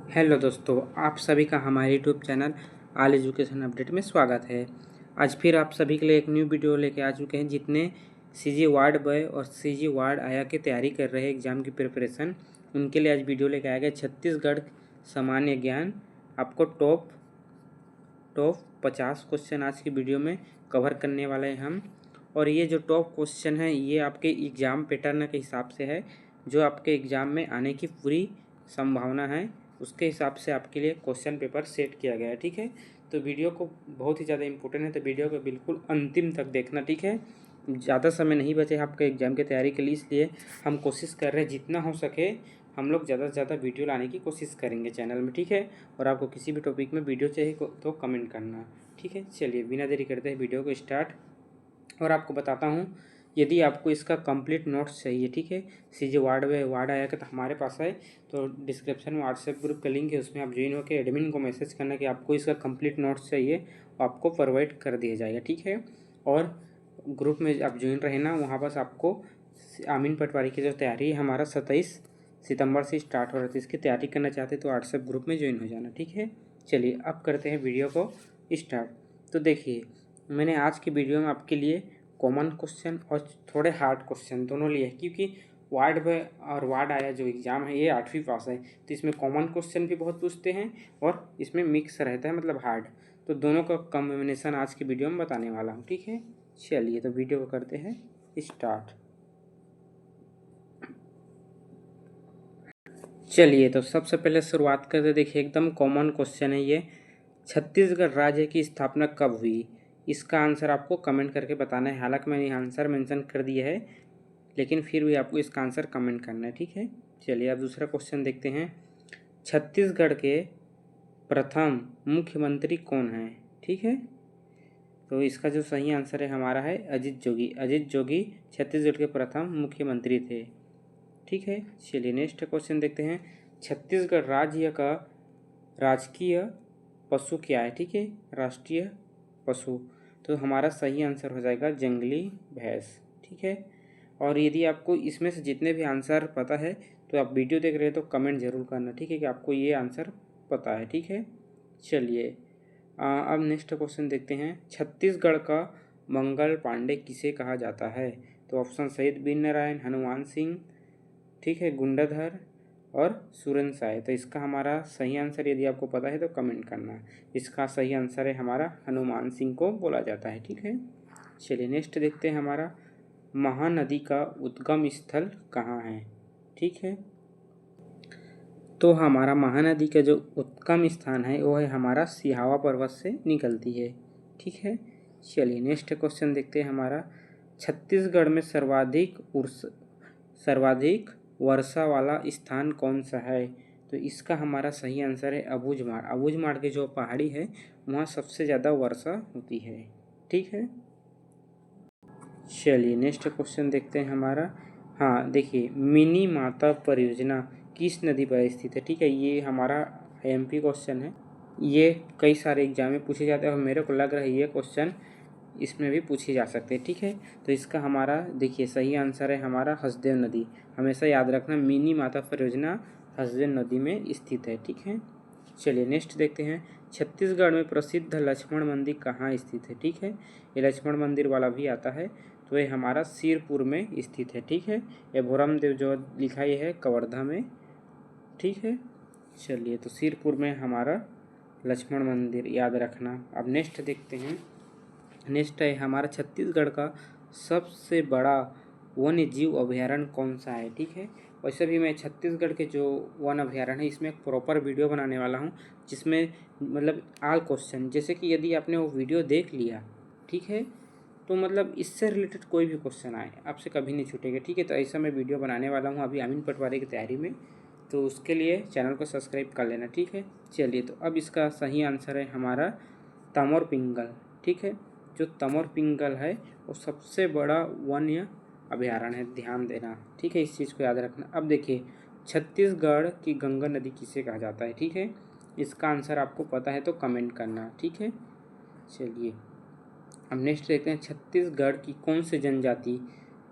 Hello दोस्तों, आप सभी का हमारे YouTube channel all education update में स्वागत है। आज फिर आप सभी के लिए एक न्यू वीडियो लेके आ चुके हैं। जितने सीजी वार्ड बॉय और सीजी वार्ड आया की तैयारी कर रहे हैं एग्ज़ाम की प्रिपरेशन, उनके लिए आज वीडियो लेके आया गया। छत्तीसगढ़ सामान्य ज्ञान आपको टॉप 50 क्वेश्चन आज की वीडियो में कवर करने वाले हैं हम। और ये जो टॉप क्वेश्चन है ये आपके एग्ज़ाम पैटर्न के हिसाब से है, जो आपके एग्ज़ाम में आने की पूरी संभावना है उसके हिसाब से आपके लिए क्वेश्चन पेपर सेट किया गया है। ठीक है, तो वीडियो को बहुत ही ज़्यादा इंपॉर्टेंट है, तो वीडियो को बिल्कुल अंतिम तक देखना। ठीक है, ज़्यादा समय नहीं बचे आपके एग्ज़ाम की तैयारी के लिए, इसलिए हम कोशिश कर रहे हैं जितना हो सके हम लोग ज़्यादा से ज़्यादा वीडियो लाने की कोशिश करेंगे चैनल में। ठीक है, और आपको किसी भी टॉपिक में वीडियो चाहिए तो कमेंट करना। ठीक है, चलिए बिना देरी करते हैं वीडियो को स्टार्ट। और आपको बताता हूँ, यदि आपको इसका कंप्लीट नोट्स चाहिए, ठीक है, सीजी वार्ड में वार्ड आया कि तो हमारे पास है, तो डिस्क्रिप्शन में व्हाट्सएप ग्रुप का लिंक है, उसमें आप ज्वाइन होकर एडमिन को मैसेज करना कि आपको इसका कंप्लीट नोट्स चाहिए, आपको प्रोवाइड कर दिया जाएगा। ठीक है, और ग्रुप में आप ज्वाइन रहना, वहाँ बस आपको आमीन पटवारी की जो तैयारी है हमारा 27 सितंबर से स्टार्ट हो रहा है, इसकी तैयारी करना चाहते तो व्हाट्सएप ग्रुप में ज्वाइन हो जाना। ठीक है, चलिए अब करते हैं वीडियो को स्टार्ट। तो देखिए, मैंने आज की वीडियो में आपके लिए कॉमन क्वेश्चन और थोड़े हार्ड क्वेश्चन दोनों लिए, क्योंकि वार्ड में और वार्ड आया जो एग्ज़ाम है ये 8वीं पास है, तो इसमें कॉमन क्वेश्चन भी बहुत पूछते हैं और इसमें मिक्स रहता है, मतलब हार्ड। तो दोनों का कॉम्बिनेशन आज की वीडियो में बताने वाला हूँ। ठीक है, चलिए तो वीडियो को करते हैं स्टार्ट। चलिए तो सबसे पहले शुरुआत करते, देखिए एकदम कॉमन क्वेश्चन है ये। छत्तीसगढ़ राज्य की स्थापना कब हुई? इसका आंसर आपको कमेंट करके बताना है। हालांकि मैंने आंसर मेंशन कर दिया है, लेकिन फिर भी आपको इसका आंसर कमेंट करना है। ठीक है, चलिए अब दूसरा क्वेश्चन देखते हैं। छत्तीसगढ़ के प्रथम मुख्यमंत्री कौन है? ठीक है, तो इसका जो सही आंसर है हमारा है अजित जोगी। अजित जोगी छत्तीसगढ़ के प्रथम मुख्यमंत्री थे। ठीक है, चलिए नेक्स्ट क्वेश्चन देखते हैं। छत्तीसगढ़ राज्य का राजकीय पशु क्या है? ठीक है, राष्ट्रीय पशु, तो हमारा सही आंसर हो जाएगा जंगली भैंस। ठीक है, और यदि आपको इसमें से जितने भी आंसर पता है तो आप वीडियो देख रहे हैं तो कमेंट जरूर करना। ठीक है, कि आपको ये आंसर पता है। ठीक है, चलिए अब नेक्स्ट क्वेश्चन देखते हैं। छत्तीसगढ़ का मंगल पांडे किसे कहा जाता है? तो ऑप्शन शहीद वीर नारायण, हनुमान सिंह, ठीक है, गुंडाधर और सुरेंद्र साय। तो इसका हमारा सही आंसर यदि आपको पता है तो कमेंट करना। इसका सही आंसर है हमारा हनुमान सिंह को बोला जाता है। ठीक है, चलिए नेक्स्ट देखते हैं। हमारा महानदी का उद्गम स्थल कहाँ है? ठीक है, तो हमारा महानदी का जो उद्गम स्थान है वो है हमारा सिहावा पर्वत से निकलती है। ठीक है, चलिए नेक्स्ट क्वेश्चन देखते हैं। हमारा छत्तीसगढ़ में सर्वाधिक वर्षा वाला स्थान कौन सा है? तो इसका हमारा सही आंसर है अबूझमाड़। अबूझमाड़ की जो पहाड़ी है वहाँ सबसे ज़्यादा वर्षा होती है। ठीक है, चलिए नेक्स्ट क्वेश्चन देखते हैं हमारा। हाँ देखिए, मिनी माता परियोजना किस नदी पर स्थित है? ठीक है, ये हमारा एमपी क्वेश्चन है, ये कई सारे एग्जाम में पूछे जाते हैं और मेरे को लग रहा है ये क्वेश्चन इसमें भी पूछे जा सकते हैं। ठीक है, तो इसका हमारा देखिए सही आंसर है हमारा हसदेव नदी। हमेशा याद रखना, मिनी माता परियोजना हसदेव नदी में स्थित है। ठीक है, चलिए नेक्स्ट देखते हैं। छत्तीसगढ़ में प्रसिद्ध लक्ष्मण मंदिर कहाँ स्थित है? ठीक है, ये लक्ष्मण मंदिर वाला भी आता है, तो ये हमारा सिरपुर में स्थित है। ठीक है, ये भोरम देव जो लिखा ये है कवर्धा में। ठीक है, चलिए तो सिरपुर में हमारा लक्ष्मण मंदिर याद रखना। अब नेक्स्ट देखते हैं। नेक्स्ट है हमारा छत्तीसगढ़ का सबसे बड़ा वन्य जीव अभयारण्य कौन सा है? ठीक है, वैसे भी मैं छत्तीसगढ़ के जो वन अभयारण्य है इसमें एक प्रॉपर वीडियो बनाने वाला हूँ, जिसमें मतलब ऑल क्वेश्चन, जैसे कि यदि आपने वो वीडियो देख लिया, ठीक है, तो मतलब इससे रिलेटेड कोई भी क्वेश्चन आए आपसे कभी नहीं छूटेगा। ठीक है, तो ऐसा मैं वीडियो बनाने वाला हूँ अभी आमीन पटवारी की तैयारी में, तो उसके लिए चैनल को सब्सक्राइब कर लेना। ठीक है, चलिए तो अब इसका सही आंसर है हमारा तमोर पिंगल। ठीक है, जो तमोर पिंगल है वो सबसे बड़ा वन्य अभयारण्य है, ध्यान देना। ठीक है, इस चीज़ को याद रखना। अब देखिए, छत्तीसगढ़ की गंगा नदी किसे कहा जाता है? ठीक है, इसका आंसर आपको पता है तो कमेंट करना। ठीक है, चलिए अब नेक्स्ट देखते हैं। छत्तीसगढ़ की कौन सी जनजाति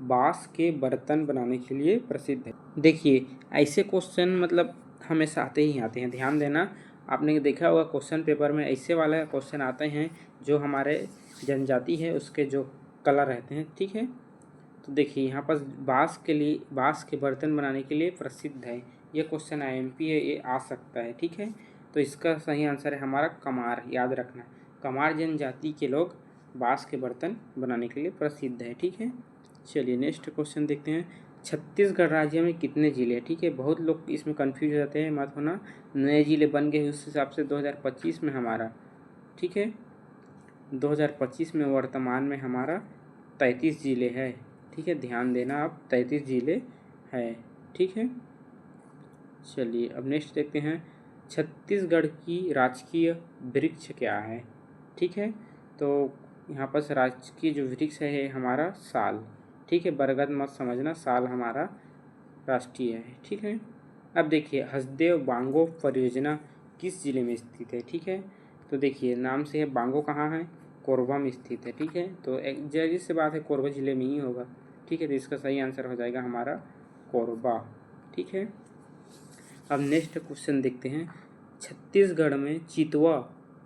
बांस के बर्तन बनाने के लिए प्रसिद्ध है? देखिए ऐसे क्वेश्चन मतलब हमेशा आते ही आते हैं, ध्यान देना। आपने देखा होगा क्वेश्चन पेपर में ऐसे वाला क्वेश्चन आते हैं जो हमारे जनजाति है उसके जो कलर रहते हैं, ठीक है। तो देखिए यहाँ पर बाँस के बर्तन बनाने के लिए प्रसिद्ध है, ये क्वेश्चन IMP है, ये आ सकता है, ठीक है। तो इसका सही आंसर है हमारा कमार, याद रखना। कमार जनजाति के लोग बाँस के बर्तन बनाने के लिए प्रसिद्ध है, ठीक है। चलिए नेक्स्ट क्वेश्चन देखते हैं। छत्तीसगढ़ राज्य में कितने ज़िले हैं, ठीक है। बहुत लोग इसमें कन्फ्यूज हो जाते हैं, मत होना। नए ज़िले बन गए उस हिसाब से 2025 में हमारा, ठीक है, 2025 में वर्तमान में हमारा 33 ज़िले हैं, ठीक है। ध्यान देना आप, 33 ज़िले हैं, ठीक है। चलिए अब नेक्स्ट देखते हैं। छत्तीसगढ़ की राजकीय वृक्ष क्या है, ठीक है। तो यहाँ पर राजकीय जो वृक्ष है हमारा साल, ठीक है। बरगद मत समझना, साल हमारा राष्ट्रीय है, ठीक है। अब देखिए हसदेव बांगो परियोजना किस जिले में स्थित है, ठीक है। तो देखिए नाम से है, बांगो कहाँ है, कोरबा में स्थित है, ठीक है। तो एक जाहिर सी बात है कोरबा जिले में ही होगा, ठीक है। तो इसका सही आंसर हो जाएगा हमारा कोरबा, ठीक है। अब नेक्स्ट क्वेश्चन देखते हैं। छत्तीसगढ़ में चितवा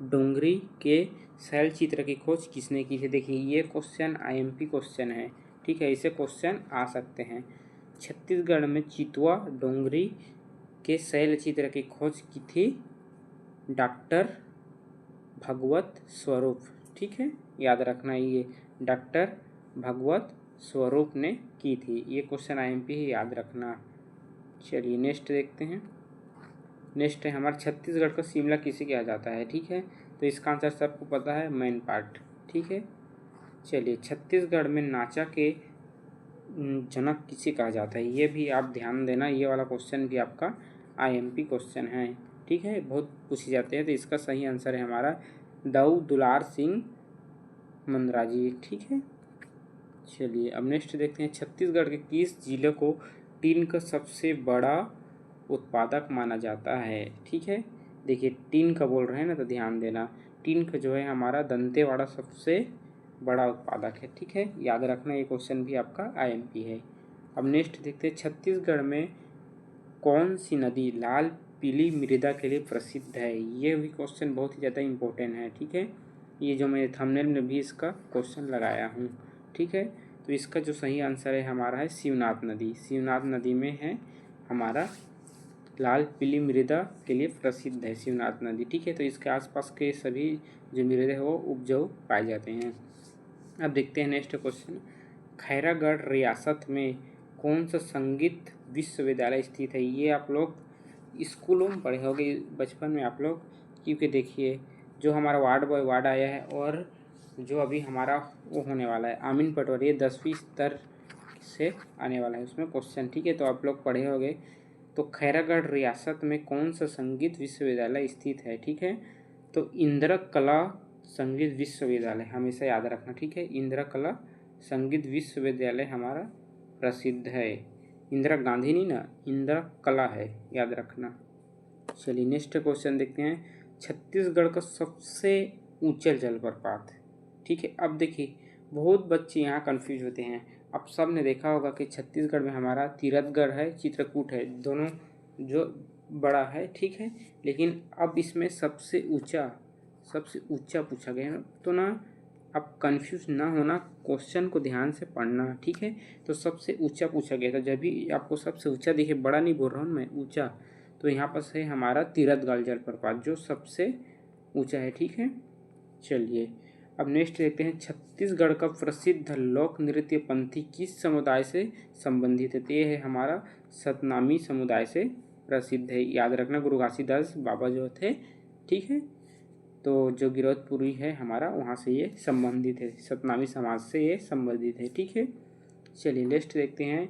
डोंगरी के शैल चित्र की खोज किसने की है। देखिए ये क्वेश्चन IMP क्वेश्चन है, ठीक है। ऐसे क्वेश्चन आ सकते हैं। छत्तीसगढ़ में चितवा डोंगरी के शैल चित्र की खोज की थी डॉक्टर भगवत स्वरूप, ठीक है। याद रखना, ये डॉक्टर भगवत स्वरूप ने की थी। ये क्वेश्चन IMP है, याद रखना। चलिए नेक्स्ट देखते हैं। नेक्स्ट है हमारा छत्तीसगढ़ का शिमला किसे कहा जाता है, ठीक है। तो इसका आंसर सबको पता है, मैन पार्ट, ठीक है। चलिए छत्तीसगढ़ में नाचा के जनक किसे कहा जाता है, ये भी आप ध्यान देना। ये वाला क्वेश्चन भी आपका IMP क्वेश्चन है, ठीक है, बहुत पूछे जाते हैं। तो इसका सही आंसर है हमारा दाऊ दुलार सिंह मंदराजी, ठीक है। चलिए अब नेक्स्ट देखते हैं। छत्तीसगढ़ के किस जिले को टीन का सबसे बड़ा उत्पादक माना जाता है, ठीक है। देखिए टीन का बोल रहे हैं ना, तो ध्यान देना। टीन का जो है हमारा दंतेवाड़ा सबसे बड़ा उत्पादक है, ठीक है। याद रखना, ये क्वेश्चन भी आपका IMP है। अब नेक्स्ट देखते हैं। छत्तीसगढ़ में कौन सी नदी लाल पीली मृदा के लिए प्रसिद्ध है, ये भी क्वेश्चन बहुत ही ज़्यादा इम्पोर्टेंट है, ठीक है। ये जो मैं थंबनेल में भी इसका क्वेश्चन लगाया हूँ, ठीक है। तो इसका जो सही आंसर है हमारा है शिवनाथ नदी। शिवनाथ नदी में है हमारा लाल पीली मृदा के लिए प्रसिद्ध है शिवनाथ नदी, ठीक है। तो इसके आसपास के सभी जो मृदे हैं वो उपजाऊ पाए जाते हैं। अब देखते हैं नेक्स्ट क्वेश्चन। खैरागढ़ रियासत में कौन सा संगीत विश्वविद्यालय स्थित है, ये आप लोग स्कूलों में पढ़े होंगे बचपन में आप लोग, क्योंकि देखिए जो हमारा वार्ड बॉय वार्ड आया है और जो अभी हमारा वो होने वाला है आमीन पटवारी 10वीं स्तर से आने वाला है उसमें क्वेश्चन, ठीक है। तो आप लोग पढ़े होंगे। तो खैरागढ़ रियासत में कौन सा संगीत विश्वविद्यालय स्थित है, ठीक है। तो इंदिरा कला संगीत विश्वविद्यालय हमेशा याद रखना, ठीक है। इंदिरा कला संगीत विश्वविद्यालय हमारा प्रसिद्ध है। इंदिरा गांधी नहीं ना, इंदिरा कला है, याद रखना। चलिए नेक्स्ट क्वेश्चन देखते हैं। छत्तीसगढ़ का सबसे ऊंचा जलप्रपात, ठीक है। अब देखिए बहुत बच्चे यहाँ कंफ्यूज होते हैं। आप सब ने देखा होगा कि छत्तीसगढ़ में हमारा तीरथगढ़ है, चित्रकूट है, दोनों जो बड़ा है, ठीक है। लेकिन अब इसमें सबसे ऊंचा पूछा गया है, तो ना आप कंफ्यूज ना होना, क्वेश्चन को ध्यान से पढ़ना, ठीक है। तो सबसे ऊंचा पूछा गया था, जब भी आपको सबसे ऊंचा दिखे, बड़ा नहीं बोल रहा हूँ मैं, ऊंचा, तो यहाँ पर है हमारा तीरथगढ़ जलप्रपात जो सबसे ऊंचा है, ठीक है। चलिए अब नेक्स्ट देखते हैं। छत्तीसगढ़ का प्रसिद्ध लोक नृत्य पंथी किस समुदाय से संबंधित है, तो ये है हमारा सतनामी समुदाय से प्रसिद्ध है। याद रखना, गुरु घासीदास बाबा जो थे, ठीक है। तो जो गिरौदपुरी है हमारा, वहाँ से ये संबंधित है, सतनामी समाज से ये संबंधित है, ठीक है। चलिए नेक्स्ट देखते हैं।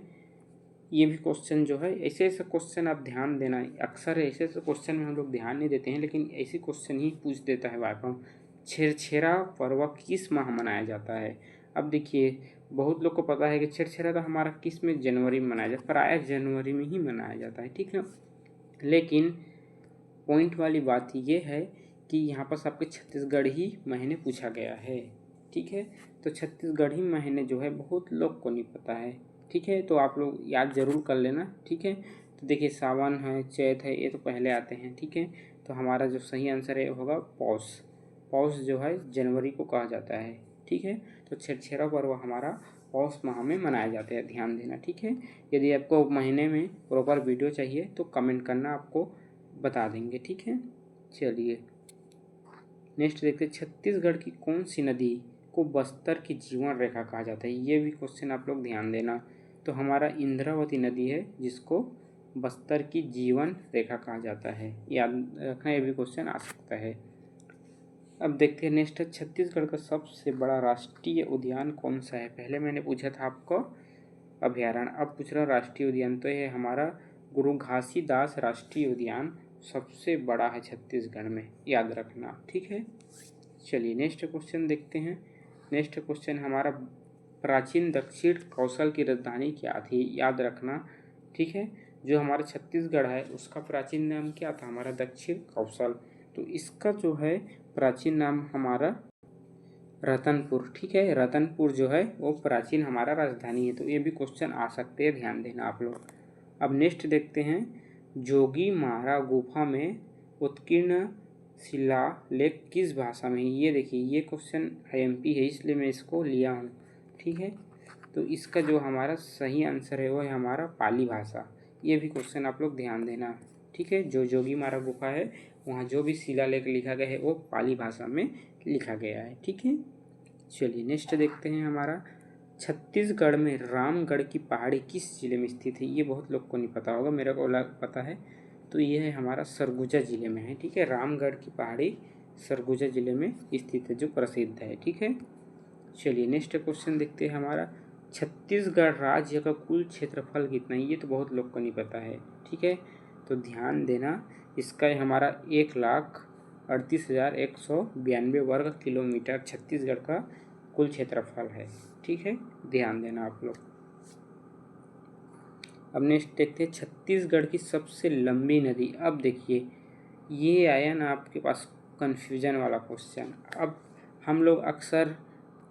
ये भी क्वेश्चन जो है, ऐसे ऐसे क्वेश्चन आप ध्यान देना। अक्सर ऐसे ऐसे क्वेश्चन में हम लोग ध्यान नहीं देते हैं, लेकिन ऐसे क्वेश्चन ही पूछ देता है वाइफाम। छेरछेरा पर्व किस माह मनाया जाता है। अब देखिए बहुत लोग को पता है कि छेरछेरा तो हमारा किस में जनवरी में मनाया जाता है, प्रायः जनवरी में ही मनाया जाता है, ठीक है। लेकिन पॉइंट वाली बात ये है कि यहाँ पर आपके छत्तीसगढ़ी महीने पूछा गया है, ठीक है। तो छत्तीसगढ़ी महीने जो है बहुत लोग को नहीं पता है, ठीक है। तो आप लोग याद जरूर कर लेना, ठीक है। तो देखिए सावन है, चैत है, ये तो पहले आते हैं, ठीक है। तो हमारा जो सही आंसर है होगा पौष। पौष जो है जनवरी को कहा जाता है, ठीक है। तो छेरछेरा पर्व हमारा पौष माह में मनाए जाते हैं, ध्यान देना, ठीक है। यदि आपको महीने में प्रॉपर वीडियो चाहिए तो कमेंट करना, आपको बता देंगे, ठीक है। चलिए नेक्स्ट देखते हैं, छत्तीसगढ़ की कौन सी नदी को बस्तर की जीवन रेखा कहा जाता है। ये भी क्वेश्चन आप लोग ध्यान देना। तो हमारा इंद्रावती नदी है जिसको बस्तर की जीवन रेखा कहा जाता है, याद रखना, ये भी क्वेश्चन आ सकता है। अब देखते हैं नेक्स्ट, छत्तीसगढ़ का सबसे बड़ा राष्ट्रीय उद्यान कौन सा है। पहले मैंने पूछा था आपको अभयारण्य, अब पूछ रहा राष्ट्रीय उद्यान। तो ये हमारा गुरु घासीदास राष्ट्रीय उद्यान सबसे बड़ा है छत्तीसगढ़ में, याद रखना, ठीक है। चलिए नेक्स्ट क्वेश्चन देखते हैं। नेक्स्ट क्वेश्चन हमारा, प्राचीन दक्षिण कौशल की राजधानी क्या थी, याद रखना, ठीक है। जो हमारा छत्तीसगढ़ है उसका प्राचीन नाम क्या था, हमारा दक्षिण कौशल। तो इसका जो है प्राचीन नाम हमारा रतनपुर, ठीक है। रतनपुर जो है वो प्राचीन हमारा राजधानी है। तो ये भी क्वेश्चन आ सकते हैं, ध्यान देना आप लोग। अब नेक्स्ट देखते हैं, जोगी मारा गुफा में उत्कीर्ण शिलालेख किस भाषा में। ये देखिए ये क्वेश्चन IMP है, इसलिए मैं इसको लिया हूँ, ठीक है। तो इसका जो हमारा सही आंसर है वो है हमारा पाली भाषा। ये भी क्वेश्चन आप लोग ध्यान देना, ठीक है। जो जोगी मारा गुफा है वहाँ जो भी शिलालेख लिखा गया है वो पाली भाषा में लिखा गया है, ठीक है। चलिए नेक्स्ट देखते हैं हमारा, छत्तीसगढ़ में रामगढ़ की पहाड़ी किस जिले में स्थित है। ये बहुत लोग को नहीं पता होगा, मेरे को पता है। तो ये है हमारा सरगुजा जिले में है, ठीक है। रामगढ़ की पहाड़ी सरगुजा जिले में स्थित है, जो प्रसिद्ध है, ठीक है। चलिए नेक्स्ट क्वेश्चन देखते हैं हमारा, छत्तीसगढ़ राज्य का कुल क्षेत्रफल कितना है। ये तो बहुत लोग को नहीं पता है, ठीक है। तो ध्यान देना, इसका हमारा 1,38,192 वर्ग किलोमीटर छत्तीसगढ़ का कुल क्षेत्रफल है, ठीक है। ध्यान देना आप लोग। अब नेक्स्ट देखते हैं, छत्तीसगढ़ की सबसे लंबी नदी। अब देखिए ये आया ना आपके पास कन्फ्यूजन वाला क्वेश्चन। अब हम लोग अक्सर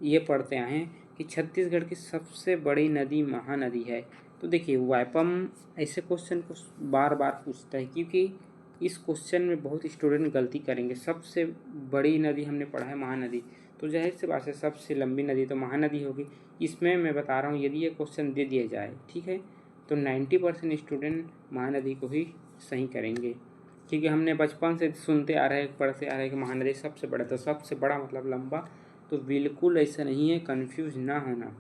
ये पढ़ते आए हैं कि छत्तीसगढ़ की सबसे बड़ी नदी महानदी है। तो देखिए वाइपम ऐसे क्वेश्चन को बार बार पूछता है, क्योंकि इस क्वेश्चन में बहुत स्टूडेंट गलती करेंगे। सबसे बड़ी नदी हमने पढ़ा है महानदी, तो जाहिर सी बात है सबसे लंबी नदी तो महानदी होगी। इसमें मैं बता रहा हूँ यदि ये क्वेश्चन दे दिया जाए, ठीक है, तो 90% स्टूडेंट महानदी को ही सही करेंगे, क्योंकि हमने बचपन से सुनते आ रहे हैं, पढ़ते आ रहे हैं कि महानदी सबसे बड़ा। तो सबसे बड़ा मतलब लंबा, तो बिल्कुल ऐसा नहीं है, कंफ्यूज ना होना।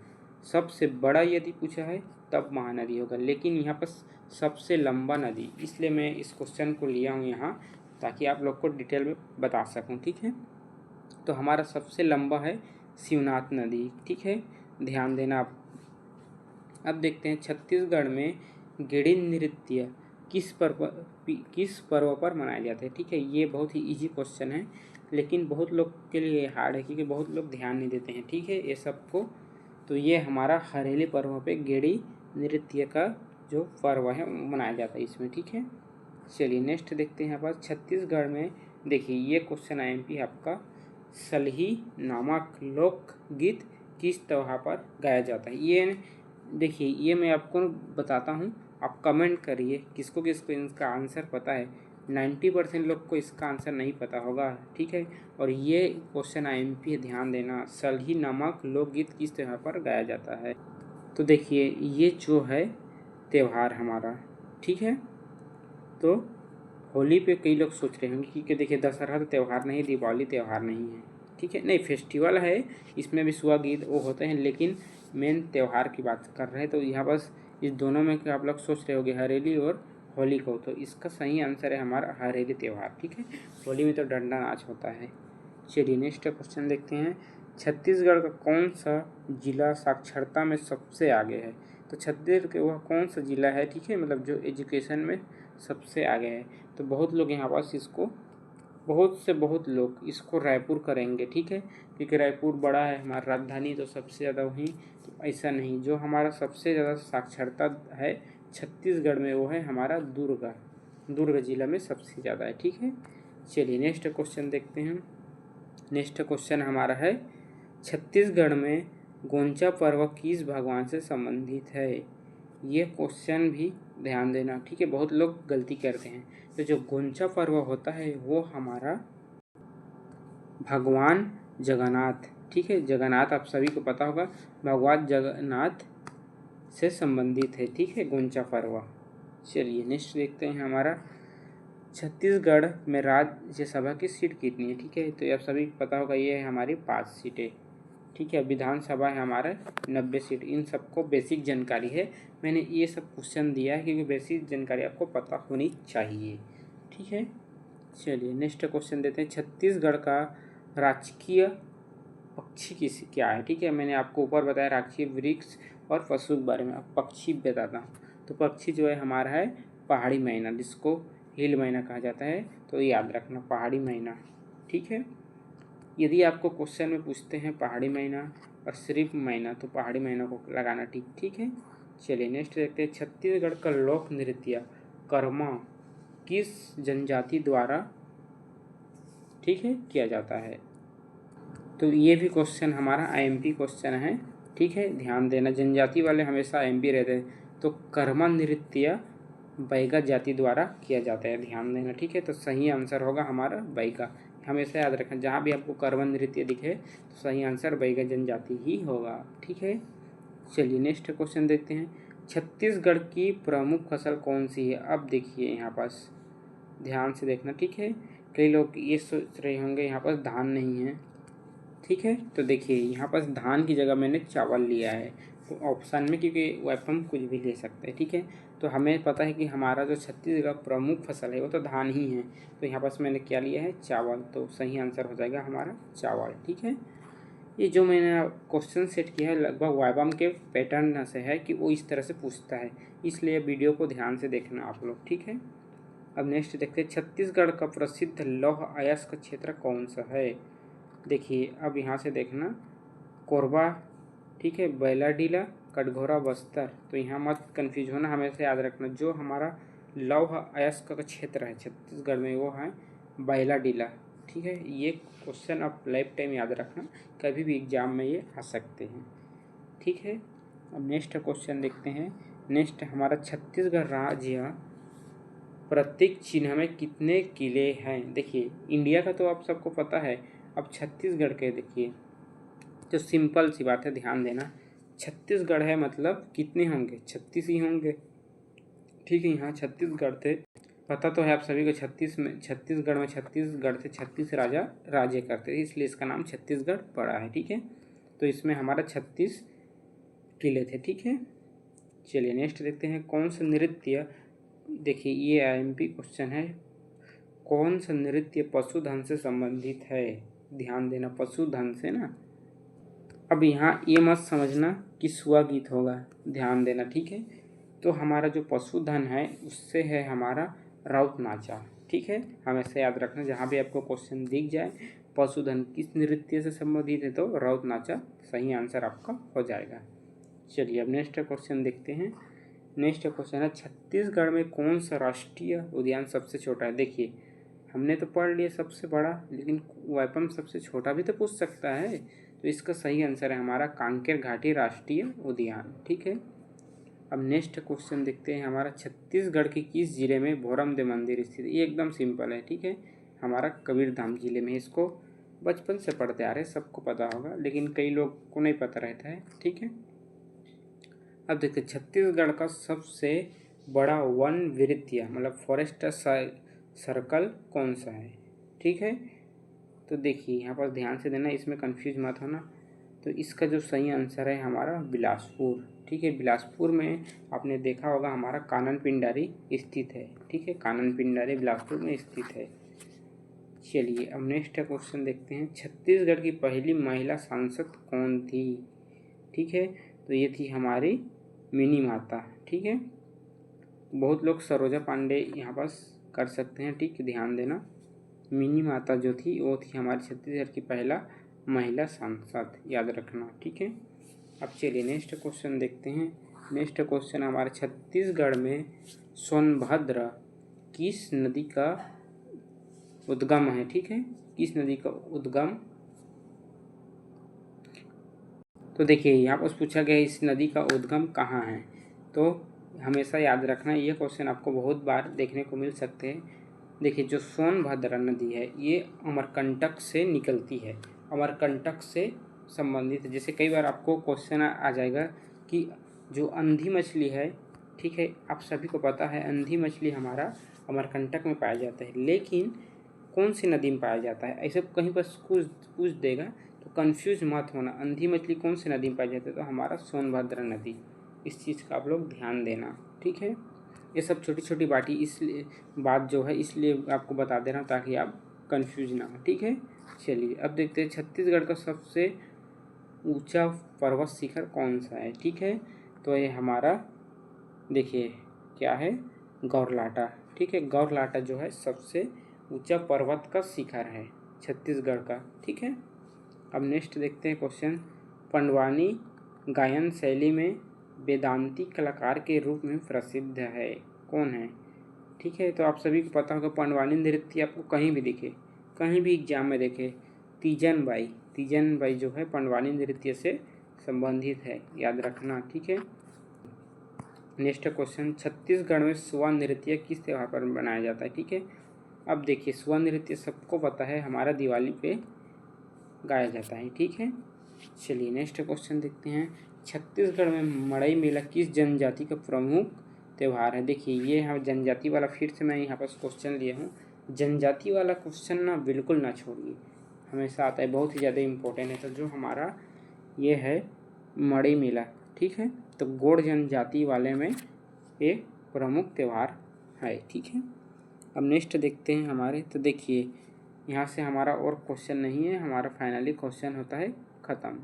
सबसे बड़ा यदि पूछा है तब महानदी होगा, लेकिन यहाँ पर सबसे लंबा नदी, इसलिए मैं इस क्वेश्चन को लिया हूँ यहाँ, ताकि आप लोग को डिटेल में बता सकूँ, ठीक है। तो हमारा सबसे लंबा है शिवनाथ नदी, ठीक है, ध्यान देना आप। अब देखते हैं, छत्तीसगढ़ में गेड़ी नृत्य किस पर्व पर मनाए जाते हैं, ठीक है। ये बहुत ही इजी क्वेश्चन है, लेकिन बहुत लोग के लिए हार्ड है, क्योंकि बहुत लोग ध्यान नहीं देते हैं, ठीक है, ये सबको। तो ये हमारा हरेली पर्व पे गेड़ी नृत्य का जो पर्व है मनाया जाता है इसमें, ठीक है। चलिए नेक्स्ट देखते हैं यहाँ पर, छत्तीसगढ़ में देखिए ये क्वेश्चन IMP आपका, सलही नामक लोकगीत किस त्योहार पर गाया जाता है। ये देखिए ये मैं आपको बताता हूँ, आप कमेंट करिए किसको किसको इसका आंसर पता है। 90% लोग को इसका आंसर नहीं पता होगा, ठीक है। और ये क्वेश्चन IMP है, ध्यान देना, सलही नामक लोकगीत किस त्योहार पर गाया जाता है। तो देखिए ये जो है त्यौहार हमारा, ठीक है। तो होली पे कई लोग सोच रहे होंगे, क्योंकि देखिए दशहरा तो त्यौहार नहीं, दीपावली त्यौहार नहीं है, ठीक है। नहीं, फेस्टिवल है, इसमें भी सुआ गीत वो होते हैं, लेकिन मेन त्यौहार की बात कर रहे हैं। तो यहाँ बस इस दोनों में क्या आप लोग सोच रहे होंगे, हरेली और होली को, तो इसका सही आंसर है हमारा हरेली त्यौहार, ठीक है। होली में तो डंडा नाच होता है। चलिए नेक्स्ट क्वेश्चन देखते हैं, छत्तीसगढ़ का कौन सा जिला साक्षरता में सबसे आगे है। तो छत्तीसगढ़ का वह कौन सा जिला है, ठीक है, मतलब जो एजुकेशन में सबसे आगे है। तो बहुत लोग यहाँ पास इसको, बहुत लोग इसको रायपुर करेंगे, ठीक है, क्योंकि रायपुर बड़ा है हमारा राजधानी, तो सबसे ज़्यादा वहीं। तो ऐसा नहीं, जो हमारा सबसे ज़्यादा साक्षरता है छत्तीसगढ़ में वो है हमारा दुर्ग जिला में सबसे ज़्यादा है, ठीक है। चलिए नेक्स्ट क्वेश्चन देखते हैं। नेक्स्ट क्वेश्चन हमारा है, छत्तीसगढ़ में गोंचा पर्व किस भगवान से संबंधित है। ये क्वेश्चन भी ध्यान देना, ठीक है। बहुत लोग गलती करते हैं। तो जो गुंचा पर्व होता है वो हमारा भगवान जगन्नाथ, ठीक है। जगन्नाथ आप सभी को पता होगा, भगवान जगन्नाथ से संबंधित है, ठीक है, गुंचा पर्व। चलिए नेक्स्ट देखते हैं हमारा छत्तीसगढ़ में राज्यसभा की सीट कितनी है, ठीक है। तो ये आप सभी को पता होगा, ये है हमारी 5 सीटें, ठीक है। विधानसभा है हमारा 90 सीट। इन सबको बेसिक जानकारी है, मैंने ये सब क्वेश्चन दिया है क्योंकि बेसिक जानकारी आपको पता होनी चाहिए, ठीक है। चलिए नेक्स्ट क्वेश्चन देते हैं। छत्तीसगढ़ का राजकीय पक्षी क्या है, ठीक है। मैंने आपको ऊपर बताया राजकीय वृक्ष और पशु के बारे में, अब पक्षी बताता हूँ। तो पक्षी जो है हमारा है पहाड़ी मैना, जिसको हिल मैना कहा जाता है, तो याद रखना पहाड़ी मैना, ठीक है। यदि आपको क्वेश्चन में पूछते हैं पहाड़ी मैना और सिर्फ मैना, तो पहाड़ी मैना को लगाना, ठीक है। चलिए नेक्स्ट देखते हैं। छत्तीसगढ़ का लोक नृत्य कर्मा किस जनजाति द्वारा, ठीक है, किया जाता है। तो ये भी क्वेश्चन हमारा आईएमपी क्वेश्चन है, ठीक है। ध्यान देना, जनजाति वाले हमेशा आईएमपी रहते हैं। तो कर्मा नृत्य बैगा जाति द्वारा किया जाता है, ध्यान देना, ठीक है। तो सही आंसर होगा हमारा बैगा। हमेशा याद रखें, जहाँ भी आपको कर्मा नृत्य दिखे तो सही आंसर बैगा जनजाति ही होगा, ठीक है। चलिए नेक्स्ट क्वेश्चन देखते हैं। छत्तीसगढ़ की प्रमुख फसल कौन सी है। अब देखिए यहाँ पास ध्यान से देखना, ठीक है। कई लोग ये सोच रहे होंगे यहाँ पास धान नहीं है, ठीक है। तो देखिए यहाँ पास धान की जगह मैंने चावल लिया है तो ऑप्शन में, क्योंकि वेपम हम कुछ भी ले सकते हैं, ठीक है। तो हमें पता है कि हमारा जो छत्तीसगढ़ प्रमुख फसल है वो तो धान ही है, तो यहाँ पास मैंने क्या लिया है, चावल। तो सही आंसर हो जाएगा हमारा चावल, ठीक है। ये जो मैंने क्वेश्चन सेट किया है लगभग वाइबम के पैटर्न से है कि वो इस तरह से पूछता है, इसलिए वीडियो को ध्यान से देखना आप लोग, ठीक है। अब नेक्स्ट देखते हैं। छत्तीसगढ़ का प्रसिद्ध लौह अयस्क क्षेत्र कौन सा है। देखिए अब यहाँ से देखना, कोरबा, ठीक है, बैलाडीला, कटघोरा, बस्तर। तो यहाँ मत कन्फ्यूज होना, हमेशा याद रखना जो हमारा लौह अयस्क का क्षेत्र है छत्तीसगढ़ में वो है बैलाडीला, ठीक है। ये क्वेश्चन आप लाइफ टाइम याद रखना, कभी भी एग्जाम में ये आ सकते हैं, ठीक है। अब नेक्स्ट क्वेश्चन देखते हैं। नेक्स्ट हमारा छत्तीसगढ़ राज्य प्रतीक चिन्ह में कितने किले हैं। देखिए इंडिया का तो आप सबको पता है, अब छत्तीसगढ़ के देखिए, तो सिंपल सी बात है, ध्यान देना। छत्तीसगढ़ है मतलब कितने होंगे, 36 ही होंगे, ठीक है। यहाँ छत्तीसगढ़ थे, पता तो है आप सभी को, छत्तीसगढ़ से 36 राजा राज्य करते थे, इसलिए इसका नाम छत्तीसगढ़ पड़ा है, ठीक है। तो इसमें हमारा 36 किले थे, ठीक है। चलिए नेक्स्ट देखते हैं। कौन सा नृत्य, देखिए ये आईएमपी क्वेश्चन है, कौन सा नृत्य पशुधन से संबंधित है। ध्यान देना, पशुधन से ना। अब यहाँ ये मत समझना कि सुआ गीत होगा, ध्यान देना, ठीक है। तो हमारा जो पशुधन है उससे है हमारा राउत नाचा, ठीक है। हमेशा याद रखना, जहाँ भी आपको क्वेश्चन दिख जाए पशुधन किस नृत्य से संबंधित है तो राउत नाचा सही आंसर आपका हो जाएगा। चलिए अब नेक्स्ट क्वेश्चन देखते हैं। नेक्स्ट क्वेश्चन है, छत्तीसगढ़ में कौन सा राष्ट्रीय उद्यान सबसे छोटा है। देखिए हमने तो पढ़ लिया सबसे बड़ा, लेकिन वाइपम सबसे छोटा भी तो पूछ सकता है, तो इसका सही आंसर है हमारा कांकेर घाटी राष्ट्रीय उद्यान, ठीक है। अब नेक्स्ट क्वेश्चन देखते हैं। हमारा छत्तीसगढ़ के किस जिले में भोरमदेव मंदिर स्थित है। ये एकदम सिंपल है, ठीक है, हमारा कबीरधाम जिले में। इसको बचपन से पढ़ते आ रहे, सबको पता होगा, लेकिन कई लोग को नहीं पता रहता है, ठीक है। अब देखते छत्तीसगढ़ का सबसे बड़ा वन वृत्तीय मतलब फॉरेस्ट सर्कल कौन सा है, ठीक है। तो देखिए यहाँ पर ध्यान से देना, इसमें कंफ्यूज मत होना। तो इसका जो सही आंसर है हमारा बिलासपुर, ठीक है। बिलासपुर में आपने देखा होगा हमारा कानन पिंडारी स्थित है, ठीक है, कानन पिंडारी बिलासपुर में स्थित है। चलिए अब नेक्स्ट क्वेश्चन देखते हैं। छत्तीसगढ़ की पहली महिला सांसद कौन थी, ठीक है। तो ये थी हमारी मिनी माता, ठीक है। बहुत लोग सरोजा पांडे यहाँ पास कर सकते हैं, ठीक है, ध्यान देना। मिनी माता जो थी वो थी हमारी छत्तीसगढ़ की पहला महिला सांसद, याद रखना, ठीक है। अब चलिए नेक्स्ट क्वेश्चन देखते हैं। नेक्स्ट क्वेश्चन हमारे छत्तीसगढ़ में सोनभद्र किस नदी का उद्गम है, ठीक है, किस नदी का उद्गम। तो देखिए यहाँ पर पूछा गया इस नदी का उद्गम कहाँ है, तो हमेशा याद रखना, ये क्वेश्चन आपको बहुत बार देखने को मिल सकते हैं। देखिए जो सोनभद्र नदी है ये अमरकंटक से निकलती है, अमरकंटक से संबंधित है। जैसे कई बार आपको क्वेश्चन आ जाएगा कि जो अंधी मछली है, ठीक है, आप सभी को पता है अंधी मछली हमारा अमरकंटक में पाया जाता है, लेकिन कौन सी नदी में पाया जाता है, ऐसे कहीं पर पूछ देगा तो कंफ्यूज मत होना। अंधी मछली कौन सी नदी में पाई जाती है, तो हमारा सोनभद्र नदी। इस चीज़ का आप लोग ध्यान देना, ठीक है। ये सब छोटी छोटी बात जो है इसलिए आपको बता दे रहा हूँ ताकि आप कंफ्यूज ना हो, ठीक है। चलिए अब देखते हैं छत्तीसगढ़ का सबसे ऊंचा पर्वत शिखर कौन सा है, ठीक है। तो ये हमारा देखिए क्या है, गौरलाटा, ठीक है। गौरलाटा जो है सबसे ऊंचा पर्वत का शिखर है छत्तीसगढ़ का, ठीक है। अब नेक्स्ट देखते हैं क्वेश्चन, पंडवानी गायन शैली में वेदांती कलाकार के रूप में प्रसिद्ध है, कौन है, ठीक है। तो आप सभी को पता होगा पंडवानी नृत्य आपको कहीं भी दिखे, कहीं भी एग्जाम में देखे, तीजन बाई जो है पंडवानी नृत्य से संबंधित है, याद रखना, ठीक है। नेक्स्ट क्वेश्चन, छत्तीसगढ़ में सुआ नृत्य किस त्यौहार पर मनाया जाता है, ठीक है। अब देखिए सुआ नृत्य सबको पता है हमारा दिवाली पे गाया जाता है, ठीक है। चलिए नेक्स्ट क्वेश्चन देखते हैं, छत्तीसगढ़ में मड़ई मेला किस जनजाति का प्रमुख त्यौहार है। देखिए ये यहाँ जनजाति वाला फिर से मैं यहाँ पर क्वेश्चन लिया हूँ, जनजाति वाला क्वेश्चन ना बिल्कुल ना छोड़िए, हमेशा आता है, बहुत ही ज़्यादा इम्पोर्टेंट है। तो जो हमारा ये है मड़ई मेला, ठीक है, तो गोंड जनजाति वाले में ये प्रमुख त्यौहार है, ठीक है। अब नेक्स्ट देखते हैं हमारे, तो देखिए यहाँ से हमारा और क्वेश्चन नहीं है, हमारा फाइनली क्वेश्चन होता है ख़त्म,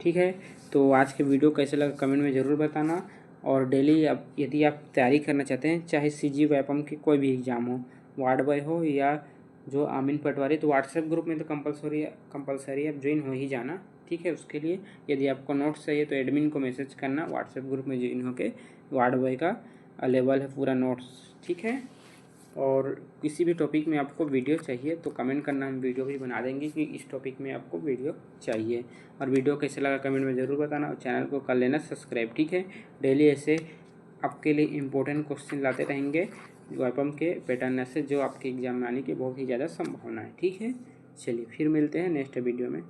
ठीक है। तो आज के वीडियो कैसे लगा कमेंट में ज़रूर बताना। और डेली अब यदि आप तैयारी करना चाहते हैं, चाहे सीजी वैपम की कोई भी एग्ज़ाम हो, वार्ड बॉय हो या जो आमीन पटवारी, तो व्हाट्सएप ग्रुप में तो कंपलसरी आप ज्वाइन हो ही जाना, ठीक है। उसके लिए यदि आपको नोट्स चाहिए तो एडमिन को मैसेज करना, व्हाट्सएप ग्रुप में ज्वाइन होकर वार्ड बॉय का अवेलेबल है पूरा नोट्स, ठीक है। और किसी भी टॉपिक में आपको वीडियो चाहिए तो कमेंट करना, हम वीडियो भी बना देंगे कि इस टॉपिक में आपको वीडियो चाहिए। और वीडियो कैसे लगा कमेंट में ज़रूर बताना, और चैनल को कर लेना सब्सक्राइब, ठीक है। डेली ऐसे आपके लिए इम्पोर्टेंट क्वेश्चन लाते रहेंगे वैपम के पैटर्न से, जो आपके एग्जाम में आने की बहुत ही ज़्यादा संभावना है, ठीक है। चलिए फिर मिलते हैं नेक्स्ट वीडियो में।